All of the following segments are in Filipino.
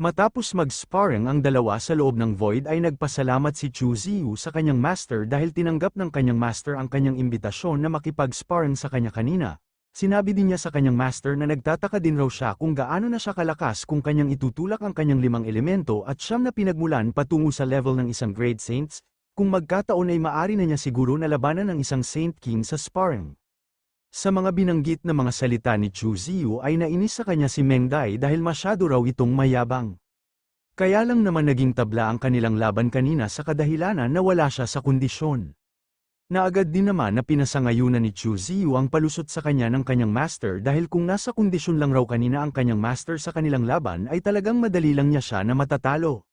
Matapos mag-sparring ang dalawa sa loob ng Void ay nagpasalamat si Chu Ziyu sa kanyang master dahil tinanggap ng kanyang master ang kanyang imbitasyon na makipag-sparring sa kanya kanina. Sinabi din niya sa kanyang master na nagtataka din raw siya kung gaano na siya kalakas kung kanyang itutulak ang kanyang 5 elemento at siyam na pinagmulan patungo sa level ng isang Grade Saints, kung magkataon ay maari na niya siguro na labanan ng isang Saint King sa sparring. Sa mga binanggit na mga salita ni Chu Ziyu ay nainis sa kanya si Meng Dai dahil masyado raw itong mayabang. Kaya lang naman naging tabla ang kanilang laban kanina sa kadahilanan na wala siya sa kondisyon. Naagad din naman na pinasangayunan ni Chu Ziyu ang palusot sa kanya ng kanyang master dahil kung nasa kondisyon lang raw kanina ang kanyang master sa kanilang laban ay talagang madali lang niya siya na matatalo.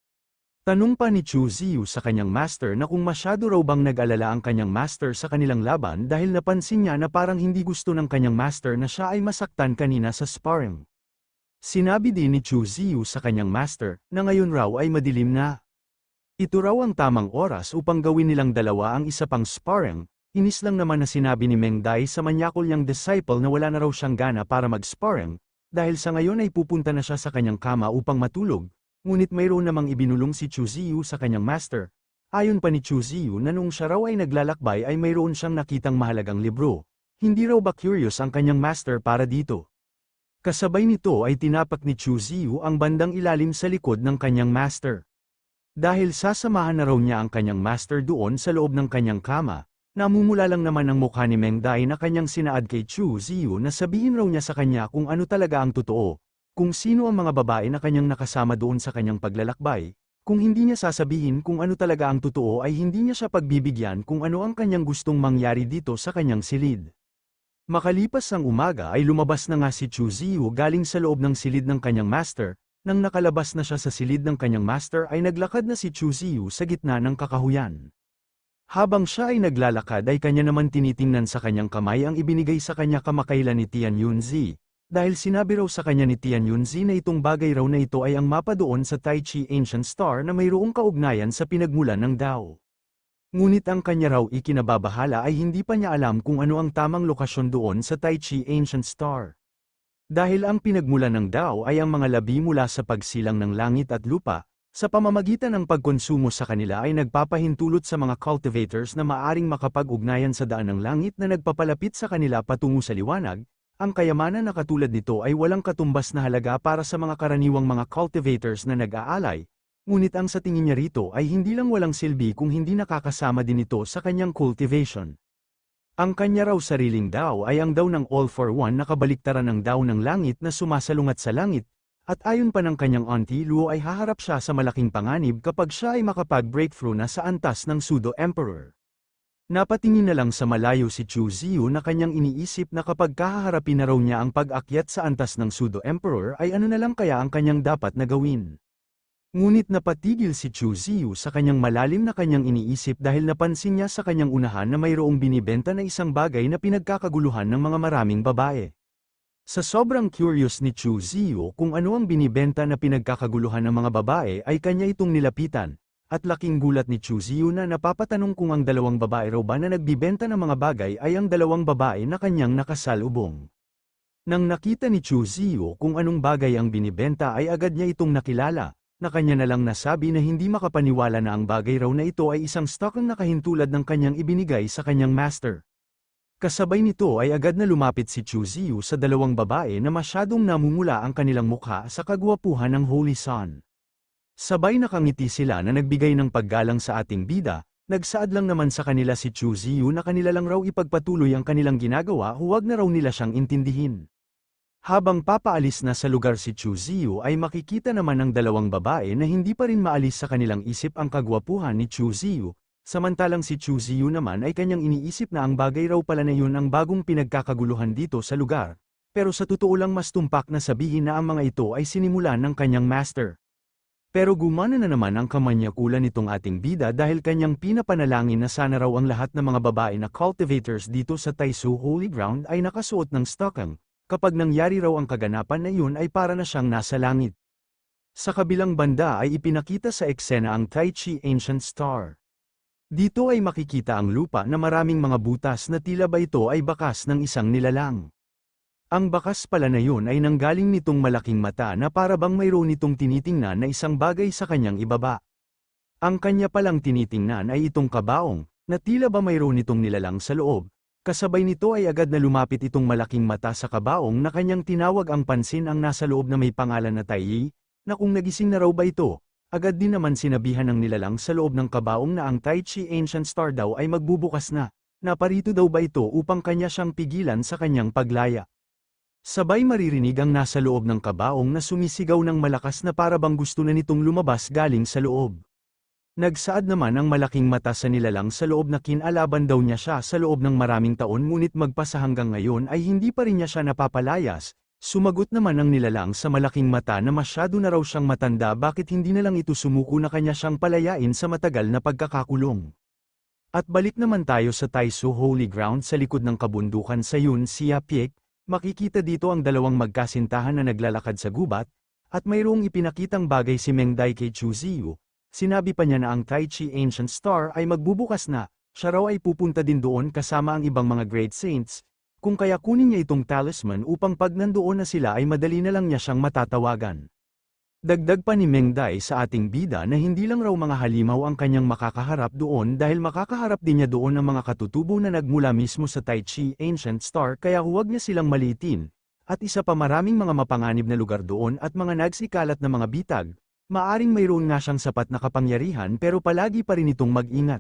Tanong pa ni Chu Ziyu sa kanyang master na kung masyado raw bang nag-alala ang kanyang master sa kanilang laban dahil napansin niya na parang hindi gusto ng kanyang master na siya ay masaktan kanina sa sparring. Sinabi din ni Chu Ziyu sa kanyang master na ngayon raw ay madilim na. Ito raw ang tamang oras upang gawin nilang dalawa ang isa pang sparring. Inis lang naman na sinabi ni Meng Dai sa manyakol niyang disciple na wala na raw siyang gana para mag-sparring dahil sa ngayon ay pupunta na siya sa kanyang kama upang matulog. Ngunit mayroon namang ibinulong si Chu Ziyu sa kanyang master. Ayon pa ni Chu Ziyu na nung siya raw ay naglalakbay ay mayroon siyang nakitang mahalagang libro. Hindi raw ba curious ang kanyang master para dito? Kasabay nito ay tinapak ni Chu Ziyu ang bandang ilalim sa likod ng kanyang master. Dahil sasamahan na raw niya ang kanyang master doon sa loob ng kanyang kama, namumula lang naman ang mukha ni Meng Dai na kanyang sinaad kay Chu Ziyu na sabihin raw niya sa kanya kung ano talaga ang totoo. Kung sino ang mga babae na kanyang nakasama doon sa kanyang paglalakbay, kung hindi niya sasabihin kung ano talaga ang totoo ay hindi niya siya pagbibigyan kung ano ang kanyang gustong mangyari dito sa kanyang silid. Makalipas ang umaga ay lumabas na nga si Chu Ziyu galing sa loob ng silid ng kanyang master, nang nakalabas na siya sa silid ng kanyang master ay naglakad na si Chu Ziyu sa gitna ng kakahuyan. Habang siya ay naglalakad ay kanya naman tinitingnan sa kanyang kamay ang ibinigay sa kanya kamakailan ni Tian Yunzi. Dahil sinabi raw sa kanya ni Tian Yunzi na itong bagay raw na ito ay ang mapa doon sa Tai Chi Ancient Star na mayroong kaugnayan sa pinagmulan ng Dao. Ngunit ang kanya raw ikinababahala ay hindi pa niya alam kung ano ang tamang lokasyon doon sa Tai Chi Ancient Star. Dahil ang pinagmulan ng Dao ay ang mga labi mula sa pagsilang ng langit at lupa, sa pamamagitan ng pagkonsumo sa kanila ay nagpapahintulot sa mga cultivators na maaring makapag-ugnayan sa daan ng langit na nagpapalapit sa kanila patungo sa liwanag. Ang kayamanan na katulad nito ay walang katumbas na halaga para sa mga karaniwang mga cultivators na nag-aalay, ngunit ang sa tingin niya rito ay hindi lang walang silbi kung hindi nakakasama din ito sa kanyang cultivation. Ang kanya raw sariling Dao ay ang Dao ng All for One na kabaliktaran ng Dao ng langit na sumasalungat sa langit, at ayon pa ng kanyang auntie Luo ay haharap siya sa malaking panganib kapag siya ay makapag-breakthrough na sa antas ng Pseudo-Emperor. Napatingin na lang sa malayo si Chu Ziyu na kanyang iniisip na kapag kahaharapin na raw niya ang pag-akyat sa antas ng Pseudo-Emperor ay ano na lang kaya ang kanyang dapat na gawin. Ngunit napatigil si Chu Ziyu sa kanyang malalim na kanyang iniisip dahil napansin niya sa kanyang unahan na mayroong binibenta na isang bagay na pinagkakaguluhan ng mga maraming babae. Sa sobrang curious ni Chu Ziyu kung ano ang binibenta na pinagkakaguluhan ng mga babae ay kanya itong nilapitan. At laking gulat ni Chu Ziyu na napapatanong kung ang dalawang babae raw ba na nagbibenta ng mga bagay ay ang dalawang babae na kanyang nakasalubong. Nang nakita ni Chu Ziyu kung anong bagay ang binibenta ay agad niya itong nakilala, na kanya na lang nasabi na hindi makapaniwala na ang bagay raw na ito ay isang stock na nakahintulad ng kanyang ibinigay sa kanyang master. Kasabay nito ay agad na lumapit si Chu Ziyu sa dalawang babae na masyadong namumula ang kanilang mukha sa kagwapuhan ng Holy Sun. Sabay nakangiti sila na nagbigay ng paggalang sa ating bida, nagsaad lang naman sa kanila si Chu Ziyu na kanila lang raw ipagpatuloy ang kanilang ginagawa, huwag na raw nila siyang intindihin. Habang papaalis na sa lugar si Chu Ziyu ay makikita naman ng dalawang babae na hindi pa rin maalis sa kanilang isip ang kagwapuhan ni Chu Ziyu, samantalang si Chu Ziyu naman ay kanyang iniisip na ang bagay raw pala na yun ang bagong pinagkakaguluhan dito sa lugar, pero sa totoo lang mas tumpak na sabihin na ang mga ito ay sinimulan ng kanyang master. Pero gumana na naman ang kamanyakulan nitong ating bida dahil kanyang pinapanalangin na sana raw ang lahat ng mga babae na cultivators dito sa Taisu Holy Ground ay nakasuot ng stockang, kapag nangyari raw ang kaganapan na yun ay para na siyang nasa langit. Sa kabilang banda ay ipinakita sa eksena ang Tai Chi Ancient Star. Dito ay makikita ang lupa na maraming mga butas na tila ba ito ay bakas ng isang nilalang. Ang bakas pala na yun ay nanggaling nitong malaking mata na para bang mayroon nitong tinitingnan na isang bagay sa kanyang ibaba. Ang kanya palang tinitingnan ay itong kabaong, na tila ba mayroon nitong nilalang sa loob. Kasabay nito ay agad na lumapit itong malaking mata sa kabaong na kanyang tinawag ang pansin ang nasa loob na may pangalan na Tai Yi, na kung nagising na raw ba ito, agad din naman sinabihan ng nilalang sa loob ng kabaong na ang Tai Chi Ancient Star daw ay magbubukas na. Naparito daw ba ito upang kanya siyang pigilan sa kanyang paglaya. Sabay maririnig ang nasa loob ng kabaong na sumisigaw ng malakas na para bang gusto na nitong lumabas galing sa loob. Nagsaad naman ang malaking mata sa nilalang sa loob na kinalaban daw niya siya sa loob ng maraming taon ngunit magpasa hanggang ngayon ay hindi pa rin niya siya napapalayas. Sumagot naman ang nilalang sa malaking mata na masyado na raw siyang matanda bakit hindi na lang ito sumuko na kanya siyang palayain sa matagal na pagkakakulong. At balik naman tayo sa Taisu Holy Ground sa likod ng kabundukan sa Yun Sia Peak, makikita dito ang dalawang magkasintahan na naglalakad sa gubat, at mayroong ipinakitang bagay si Meng Dai kay Chu Ziyu. Sinabi pa niya na ang Tai Chi Ancient Star ay magbubukas na, siya raw ay pupunta din doon kasama ang ibang mga Great Saints, kung kaya kunin niya itong talisman upang pag nandoon na sila ay madali na lang niya siyang matatawagan. Dagdag pa ni Meng Dai sa ating bida na hindi lang raw mga halimaw ang kanyang makakaharap doon dahil makakaharap din niya doon ang mga katutubo na nagmula mismo sa Tai Chi Ancient Star kaya huwag niya silang maliitin, at isa pa maraming mga mapanganib na lugar doon at mga nagsikalat na mga bitag. Maaring mayroon nga siyang sapat na kapangyarihan pero palagi pa rin itong mag-ingat.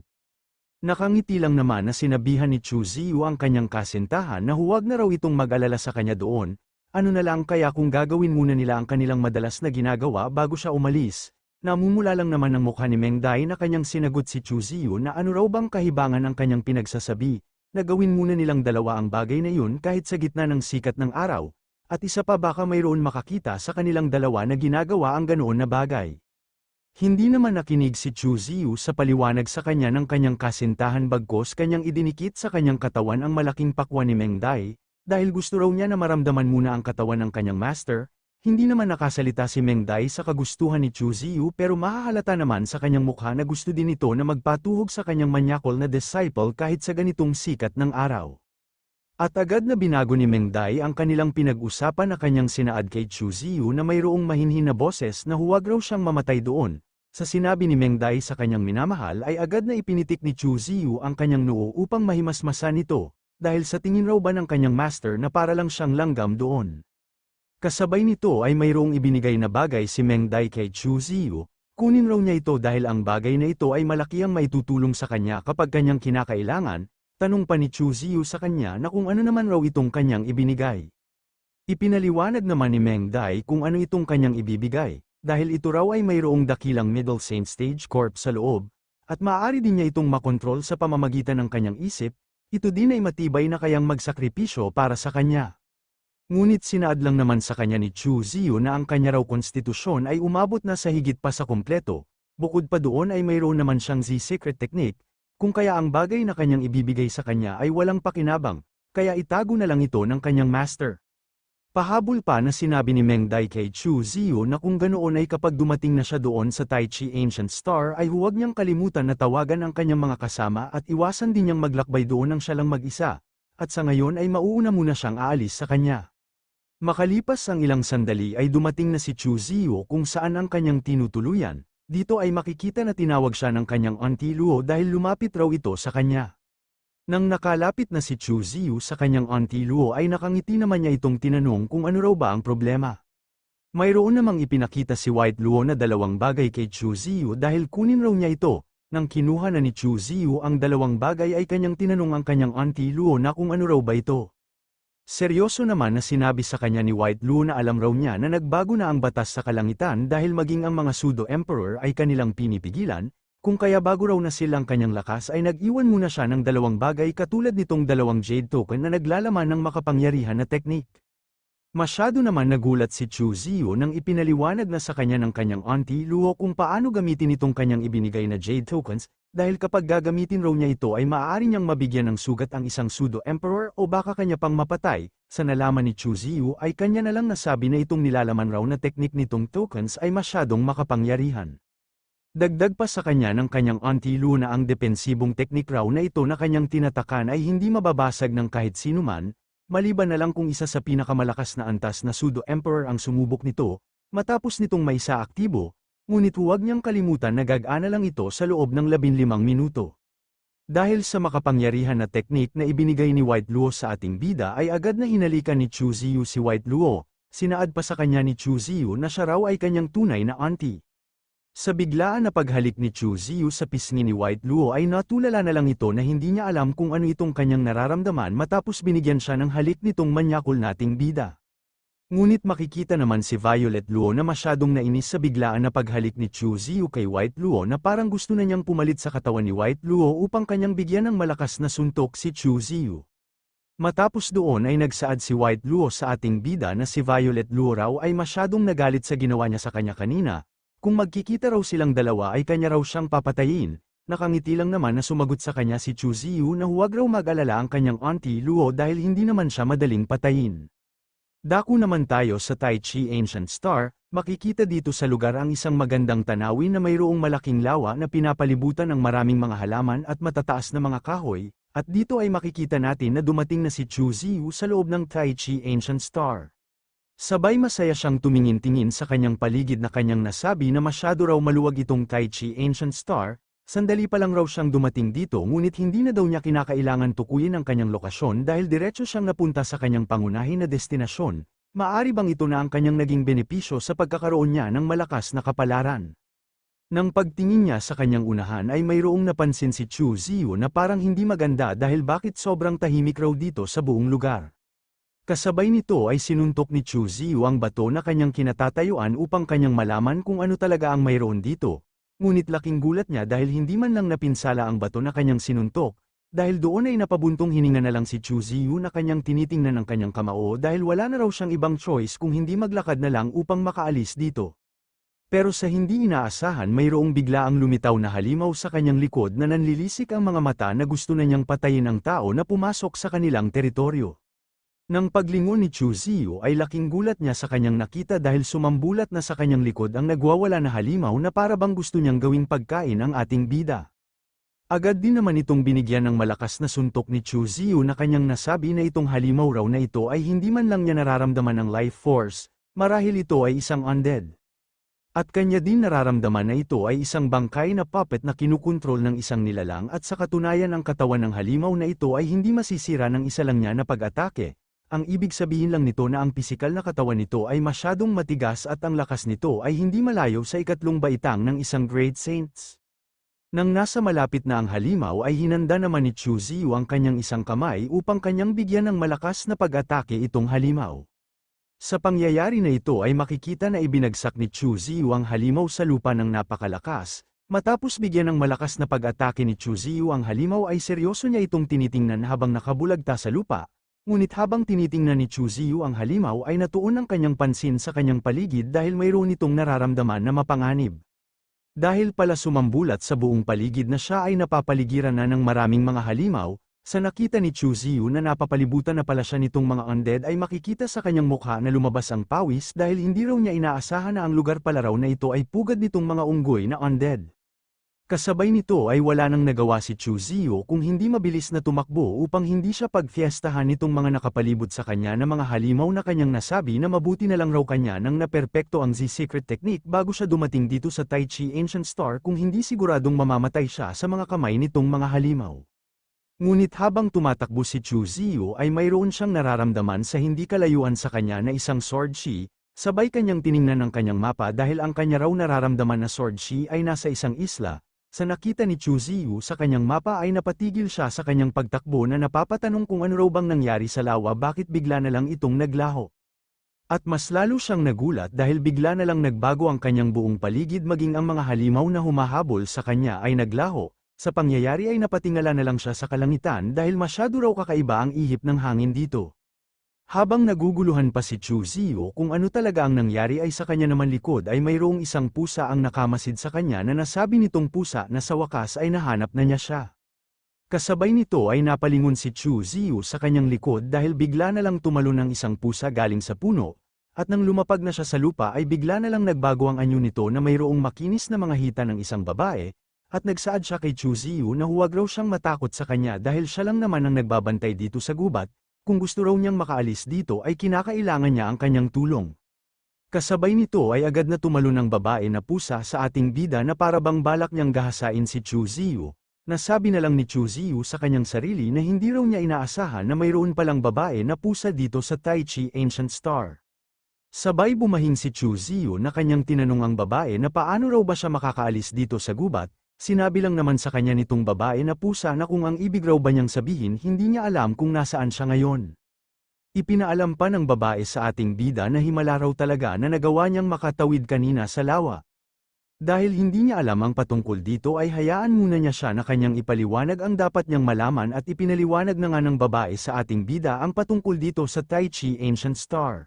Nakangiti lang naman na sinabihan ni Chu Ziyu ang kanyang kasintahan na huwag na raw itong mag-alala sa kanya doon, ano na lang kaya kung gagawin muna nila ang kanilang madalas na ginagawa bago siya umalis. Namumula lang naman ang mukha ni Meng Dai na kanyang sinagot si Chu Ziyu na ano raw bang kahibangan ang kanyang pinagsasabi, na gawin muna nilang dalawa ang bagay na yun kahit sa gitna ng sikat ng araw. At isa pa baka mayroon makakita sa kanilang dalawa na ginagawa ang ganoon na bagay. Hindi naman nakinig si Chu Ziyu sa paliwanag sa kanya ng kanyang kasintahan bagkos kanyang idinikit sa kanyang katawan ang malaking pakwan ni Meng Dai, dahil gusto raw niya na maramdaman muna ang katawan ng kanyang master. Hindi naman nakasalita si Meng Dai sa kagustuhan ni Chu Ziyu pero mahahalata naman sa kanyang mukha na gusto din ito na magpatuhog sa kanyang manyakol na disciple kahit sa ganitong sikat ng araw. At agad na binago ni Meng Dai ang kanilang pinag-usapan na kanyang sinaad kay Chu Ziyu na mayroong mahinhin na boses na huwag raw siyang mamatay doon. Sa sinabi ni Meng Dai sa kanyang minamahal ay agad na ipinitik ni Chu Ziyu ang kanyang noo upang mahimasmasan nito, dahil sa tingin raw ba ng kanyang master na para lang siyang langgam doon. Kasabay nito ay mayroong ibinigay na bagay si Meng Dai kay Chu Ziyu, kunin raw niya ito dahil ang bagay na ito ay malaki ang maitutulong sa kanya kapag kanyang kinakailangan. Tanong pa ni Chu Ziyu sa kanya na kung ano naman raw itong kanyang ibinigay. Ipinaliwanag naman ni Meng Dai kung ano itong kanyang ibibigay, dahil ito raw ay mayroong dakilang Middle Saint Stage Corp sa loob, at maaari din niya itong makontrol sa pamamagitan ng kanyang isip, ito din ay matibay na kayang magsakripisyo para sa kanya. Ngunit sinaad lang naman sa kanya ni Chu Ziyu na ang kanya raw konstitusyon ay umabot na sa higit pa sa kumpleto, bukod pa doon ay mayroon naman siyang Z-secret technique, kung kaya ang bagay na kanyang ibibigay sa kanya ay walang pakinabang, kaya itago na lang ito ng kanyang master. Pahabol pa na sinabi ni Meng Dai kay Chu Ziyu na kung ganoon ay kapag dumating na siya doon sa Tai Chi Ancient Star ay huwag niyang kalimutan na tawagan ang kanyang mga kasama at iwasan din niyang maglakbay doon nang siya lang mag-isa, at sa ngayon ay mauuna muna siyang aalis sa kanya. Makalipas ang ilang sandali ay dumating na si Chu Ziyu kung saan ang kanyang tinutuluyan. Dito ay makikita na tinawag siya ng kanyang auntie Luo dahil lumapit raw ito sa kanya. Nang nakalapit na si Chu Ziyu sa kanyang auntie Luo ay nakangiti naman niya itong tinanong kung ano raw ba ang problema. Mayroon namang ipinakita si White Luo na dalawang bagay kay Chu Ziyu dahil kunin raw niya ito. Nang kinuha na ni Chu Ziyu ang dalawang bagay ay kanyang tinanong ang kanyang auntie Luo na kung ano raw ba ito. Seryoso naman na sinabi sa kanya ni White Luo na alam raw niya na nagbago na ang batas sa kalangitan dahil maging ang mga pseudo-emperor ay kanilang pinipigilan, kung kaya bago raw na silang kanyang lakas ay nag-iwan muna siya ng dalawang bagay katulad nitong dalawang jade token na naglalaman ng makapangyarihan na teknik. Masyado naman nagulat si Chu Ziyu nang ipinaliwanag na sa kanya ng kanyang auntie Luo kung paano gamitin itong kanyang ibinigay na jade tokens, dahil kapag gagamitin raw niya ito ay maaari niyang mabigyan ng sugat ang isang pseudo-emperor o baka kanya pang mapatay. Sa nalaman ni Chu Ziyu ay kanya na lang nasabi na itong nilalaman raw na teknik nitong tokens ay masyadong makapangyarihan. Dagdag pa sa kanya ng kanyang auntie Luo na ang depensibong teknik raw na ito na kanyang tinatakan ay hindi mababasag ng kahit sinuman, Maliban na lang kung isa sa pinakamalakas na antas na pseudo-emperor ang sumubok nito, matapos nitong maisa aktibo, ngunit huwag niyang kalimutan na gagana lang ito sa loob ng 15 minuto. Dahil sa makapangyarihan na teknik na ibinigay ni White Luo sa ating bida ay agad na hinalikan ni Chu Ziyu si White Luo, sinaad pa sa kanya ni Chu Ziyu na siya raw ay kanyang tunay na auntie. Sa biglaan na paghalik ni Chu Ziyu sa pisngi ni White Luo ay natulala na lang ito na hindi niya alam kung ano itong kanyang nararamdaman matapos binigyan siya ng halik nitong manyakol nating bida. Ngunit makikita naman si Violet Luo na masyadong nainis sa biglaan na paghalik ni Chu Ziyu kay White Luo na parang gusto na niyang pumalit sa katawan ni White Luo upang kanyang bigyan ng malakas na suntok si Chu Ziyu. Matapos doon ay nagsaad si White Luo sa ating bida na si Violet Luo raw ay masyadong nagalit sa ginawa niya sa kanya kanina, kung magkikita raw silang dalawa ay kanya raw siyang papatayin. Nakangiti lang naman na sumagot sa kanya si Chu Ziyu na huwag raw mag-alala ang kanyang auntie Luo dahil hindi naman siya madaling patayin. Dako naman tayo sa Tai Chi Ancient Star, makikita dito sa lugar ang isang magandang tanawin na mayroong malaking lawa na pinapalibutan ng maraming mga halaman at matataas na mga kahoy, at dito ay makikita natin na dumating na si Chu Ziyu sa loob ng Tai Chi Ancient Star. Sabay masaya siyang tumingin-tingin sa kanyang paligid na kanyang nasabi na masyado raw maluwag itong Tai Chi Ancient Star. Sandali pa lang raw siyang dumating dito ngunit hindi na daw niya kinakailangan tukuyin ang kanyang lokasyon dahil diretso siyang napunta sa kanyang pangunahin na destinasyon. Maari bang ito na ang kanyang naging benepisyo sa pagkakaroon niya ng malakas na kapalaran? Nang pagtingin niya sa kanyang unahan ay mayroong napansin si Chu Ziyu na parang hindi maganda dahil bakit sobrang tahimik raw dito sa buong lugar. Kasabay nito ay sinuntok ni Chu Ziyu ang bato na kanyang kinatatayuan upang kanyang malaman kung ano talaga ang mayroon dito. Ngunit laking gulat niya dahil hindi man lang napinsala ang bato na kanyang sinuntok, dahil doon ay napabuntong hininga na lang si Chu Ziyu na kanyang tinitingnan ng kanyang kamao dahil wala na raw siyang ibang choice kung hindi maglakad na lang upang makaalis dito. Pero sa hindi inaasahan mayroong biglaang lumitaw na halimaw sa kanyang likod na nanlilisik ang mga mata na gusto na niyang patayin ang tao na pumasok sa kanilang teritoryo. Nang paglingon ni Chu Ziyu ay laking gulat niya sa kanyang nakita dahil sumambulat na sa kanyang likod ang nagwawala na halimaw na para bang gusto niyang gawing pagkain ang ating bida. Agad din naman itong binigyan ng malakas na suntok ni Chu Ziyu na kanyang nasabi na itong halimaw raw na ito ay hindi man lang niya nararamdaman ng life force, marahil ito ay isang undead. At kanya din nararamdaman na ito ay isang bangkay na puppet na kinukontrol ng isang nilalang at sa katunayan ang katawan ng halimaw na ito ay hindi masisira ng isa lang niya na pag-atake. Ang ibig sabihin lang nito na ang pisikal na katawan nito ay masyadong matigas at ang lakas nito ay hindi malayo sa ikatlong baitang ng isang Great Saints. Nang nasa malapit na ang halimaw ay hinanda naman ni Chu Ziyu ang kanyang isang kamay upang kanyang bigyan ng malakas na pag-atake itong halimaw. Sa pangyayari na ito ay makikita na ibinagsak ni Chu Ziyu ang halimaw sa lupa ng napakalakas. Matapos bigyan ng malakas na pag-atake ni Chu Ziyu ang halimaw ay seryoso niya itong tinitingnan habang nakabulagta sa lupa. Ngunit habang tinitingnan ni Chu Ziyu ang halimaw ay natuon ang kanyang pansin sa kanyang paligid dahil mayroon itong nararamdaman na mapanganib. Dahil pala sumambulat sa buong paligid na siya ay napapaligiran na ng maraming mga halimaw, sa nakita ni Chu Ziyu na napapalibutan na pala siya nitong mga undead ay makikita sa kanyang mukha na lumabas ang pawis dahil hindi raw niya inaasahan na ang lugar pala raw na ito ay pugad nitong mga unggoy na undead. Kasabay nito ay wala nang nagawa si Chu Ziyu kung hindi mabilis na tumakbo upang hindi siya pagfiestahan nitong mga nakapalibot sa kanya na mga halimaw na kanyang nasabi na mabuti na lang raw kanya nang naperpekto ang Z-Secret Technique bago siya dumating dito sa Tai Chi Ancient Star kung hindi siguradong mamamatay siya sa mga kamay nitong mga halimaw. Ngunit habang tumatakbo si Chu Ziyu ay mayroon siyang nararamdaman sa hindi kalayuan sa kanya na isang sword shi, sabay kanyang tiningnan ang kanyang mapa dahil ang kanya raw nararamdaman na sword shi ay nasa isang isla. Sa nakita ni Chu Ziyu sa kanyang mapa ay napatigil siya sa kanyang pagtakbo na napapatanong kung ano raw bang nangyari sa lawa bakit bigla na lang itong naglaho. At mas lalo siyang nagulat dahil bigla na lang nagbago ang kanyang buong paligid maging ang mga halimaw na humahabol sa kanya ay naglaho. Sa pangyayari ay napatingala na lang siya sa kalangitan dahil masyado raw kakaiba ang ihip ng hangin dito. Habang naguguluhan pa si Chu Ziyu kung ano talaga ang nangyari ay sa kanya naman likod ay mayroong isang pusa ang nakamasid sa kanya na nasabi nitong pusa na sa wakas ay nahanap na niya siya. Kasabay nito ay napalingon si Chu Ziyu sa kanyang likod dahil bigla na lang tumalon ng isang pusa galing sa puno, at nang lumapag na siya sa lupa ay bigla na lang nagbago ang anyo nito na mayroong makinis na mga hita ng isang babae, at nagsaad siya kay Chu Ziyu na huwag raw siyang matakot sa kanya dahil siya lang naman ang nagbabantay dito sa gubat. Kung gusto raw niyang makaalis dito ay kinakailangan niya ang kanyang tulong. Kasabay nito ay agad na tumalon ng babae na pusa sa ating bida na para bang balak niyang gahasain si Chu Ziyu. Nasabi na lang ni Chu Ziyu sa kanyang sarili na hindi raw niya inaasahan na mayroon palang babae na pusa dito sa Tai Chi Ancient Star. Sabay bumahing si Chu Ziyu na kanyang tinanong ang babae na paano raw ba siya makakaalis dito sa gubat. Sinabi lang naman sa kanya nitong babae na pusa na kung ang ibig raw ba niyang sabihin hindi niya alam kung nasaan siya ngayon. Ipinaalam pa ng babae sa ating bida na himala raw talaga na nagawa niyang makatawid kanina sa lawa. Dahil hindi niya alam ang patungkol dito ay hayaan muna niya siya na kanyang ipaliwanag ang dapat niyang malaman at ipinaliwanag na nga ng babae sa ating bida ang patungkol dito sa Tai Chi Ancient Star.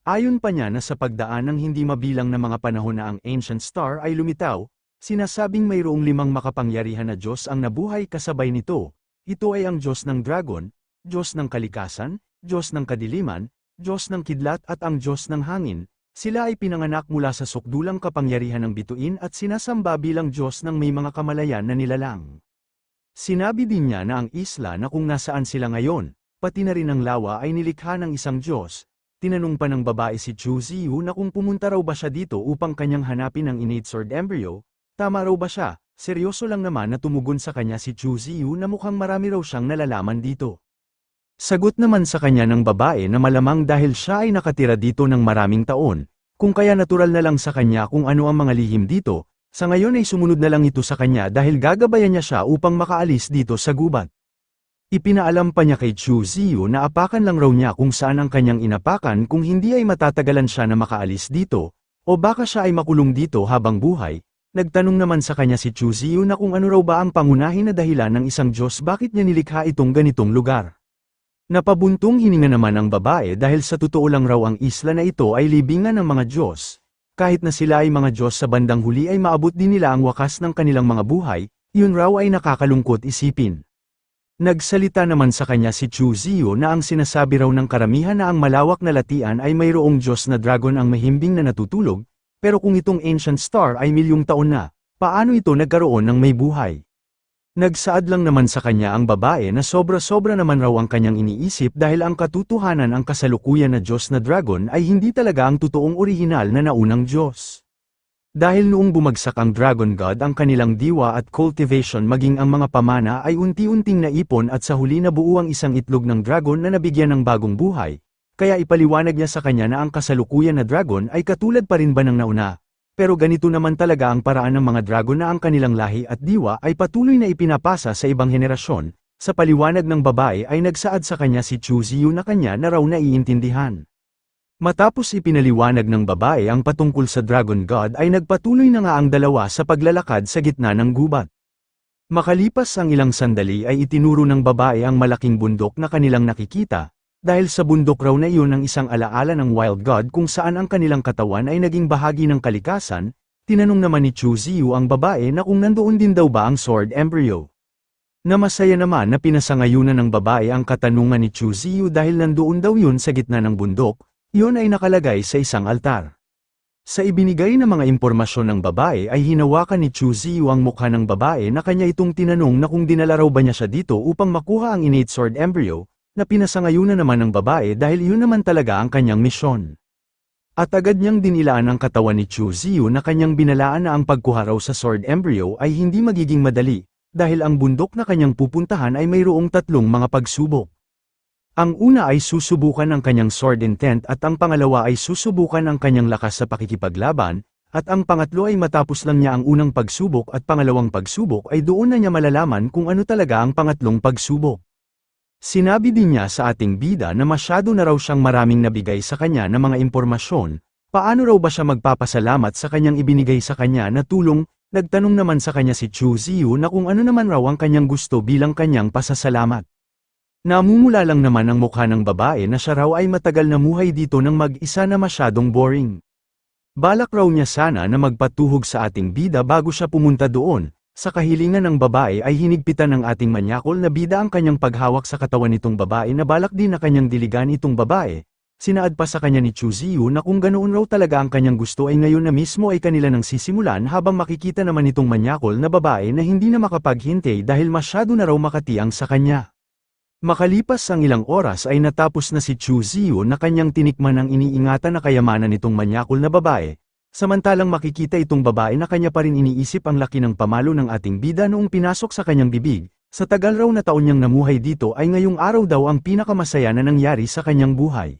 Ayon pa niya na sa pagdaan ng hindi mabilang na mga panahon na ang Ancient Star ay lumitaw, sinasabing mayroong 5 makapangyarihan na Diyos ang nabuhay kasabay nito. Ito ay ang Diyos ng Dragon, Diyos ng Kalikasan, Diyos ng Kadiliman, Diyos ng Kidlat at ang Diyos ng Hangin. Sila ay pinanganak mula sa sukdulang kapangyarihan ng bituin at sinasamba bilang Diyos ng may mga kamalayan na nilalang. Sinabi din niya na ang isla na kung nasaan sila ngayon, pati na rin ang lawa ay nilikha ng isang Diyos. Tinanong pa ng babae si Chu Ziyu na kung pumunta raw ba siya dito upang kanyang hanapin ang innate sword embryo. Tama raw ba siya? Seryoso lang naman na tumugon sa kanya si Chu Ziyu na mukhang marami raw siyang nalalaman dito. Sagot naman sa kanya ng babae na malamang dahil siya ay nakatira dito ng maraming taon, kung kaya natural na lang sa kanya kung ano ang mga lihim dito, sa ngayon ay sumunod na lang ito sa kanya dahil gagabayan niya siya upang makaalis dito sa gubat. Ipinaalam pa niya kay Chu Ziyu na apakan lang raw niya kung saan ang kanyang inapakan kung hindi ay matatagalan siya na makaalis dito, o baka siya ay makulong dito habang buhay. Nagtanong naman sa kanya si Chu Ziyu na kung ano raw ba ang pangunahin na dahilan ng isang Diyos bakit niya nilikha itong ganitong lugar. Napabuntong hininga naman ang babae dahil sa totoo lang raw ang isla na ito ay libingan ng mga Diyos. Kahit na sila ay mga Diyos sa bandang huli ay maabot din nila ang wakas ng kanilang mga buhay, yun raw ay nakakalungkot isipin. Nagsalita naman sa kanya si Chu Ziyu na ang sinasabi raw ng karamihan na ang malawak na latian ay mayroong Diyos na dragon ang mahimbing na natutulog, pero kung itong Ancient Star ay milyong taon na, paano ito nagkaroon ng may buhay? Nagsaad lang naman sa kanya ang babae na sobra-sobra naman raw ang kanyang iniisip dahil ang katotohanan ang kasalukuyan na Diyos na dragon ay hindi talaga ang totoong orihinal na naunang Diyos. Dahil noong bumagsak ang Dragon God ang kanilang diwa at cultivation maging ang mga pamana ay unti-unting naipon at sa huli nabuo ang isang itlog ng dragon na nabigyan ng bagong buhay, kaya ipaliwanag niya sa kanya na ang kasalukuyan na dragon ay katulad pa rin ba ng nauna. Pero ganito naman talaga ang paraan ng mga dragon na ang kanilang lahi at diwa ay patuloy na ipinapasa sa ibang henerasyon. Sa paliwanag ng babae ay nagsaad sa kanya si Chu Ziyu na kanya na raw naiintindihan. Matapos ipinaliwanag ng babae ang patungkol sa Dragon God ay nagpatuloy na nga ang dalawa sa paglalakad sa gitna ng gubat. Makalipas ang ilang sandali ay itinuro ng babae ang malaking bundok na kanilang nakikita. Dahil sa bundok raw na iyon ang isang alaala ng Wild God kung saan ang kanilang katawan ay naging bahagi ng kalikasan, tinanong naman ni Chu Ziyu ang babae na kung nandoon din daw ba ang sword embryo. Namasaya naman na pinasangayunan ng babae ang katanungan ni Chu Ziyu dahil nandoon daw yun sa gitna ng bundok, yun ay nakalagay sa isang altar. Sa ibinigay na mga impormasyon ng babae ay hinawakan ni Chu Ziyu ang mukha ng babae na kanya itong tinanong na kung dinala raw ba niya siya dito upang makuha ang innate sword embryo, na pinasangayunan naman ng babae dahil yun naman talaga ang kanyang misyon. At agad niyang dinilaan ang katawan ni Chu Ziyu na kanyang binalaan na ang pagkuha raw sa sword embryo ay hindi magiging madali, dahil ang bundok na kanyang pupuntahan ay mayroong 3 mga pagsubok. Ang una ay susubukan ang kanyang sword intent at ang pangalawa ay susubukan ang kanyang lakas sa pakikipaglaban, at ang pangatlo ay matapos lang niya ang unang pagsubok at pangalawang pagsubok ay doon na niya malalaman kung ano talaga ang pangatlong pagsubok. Sinabi din niya sa ating bida na masyado na raw siyang maraming nabigay sa kanya na mga impormasyon, paano raw ba siya magpapasalamat sa kanyang ibinigay sa kanya na tulong. Nagtanong naman sa kanya si Chu Ziyu na kung ano naman raw ang kanyang gusto bilang kanyang pasasalamat. Namumula lang naman ang mukha ng babae na siya raw ay matagal na muhay dito ng mag-isa na masyadong boring. Balak raw niya sana na magpatuhog sa ating bida bago siya pumunta doon. Sa kahilingan ng babae ay hinigpitan ng ating manyakol na bida ang kanyang paghawak sa katawan nitong babae na balak din na kanyang diligan itong babae. Sinaad pa sa kanya ni Chu Ziyu na kung ganoon raw talaga ang kanyang gusto ay ngayon na mismo ay kanila nang sisimulan habang makikita naman itong manyakol na babae na hindi na makapaghintay dahil masyado na raw makatiyang sa kanya. Makalipas ang ilang oras ay natapos na si Chu Ziyu na kanyang tinikman ang iniingatan na kayamanan nitong manyakol na babae, samantalang makikita itong babae na kanya pa rin iniisip ang laki ng pamalo ng ating bida noong pinasok sa kanyang bibig. Sa tagal raw na taon niyang namuhay dito ay ngayong araw daw ang pinakamasaya na nangyari sa kanyang buhay.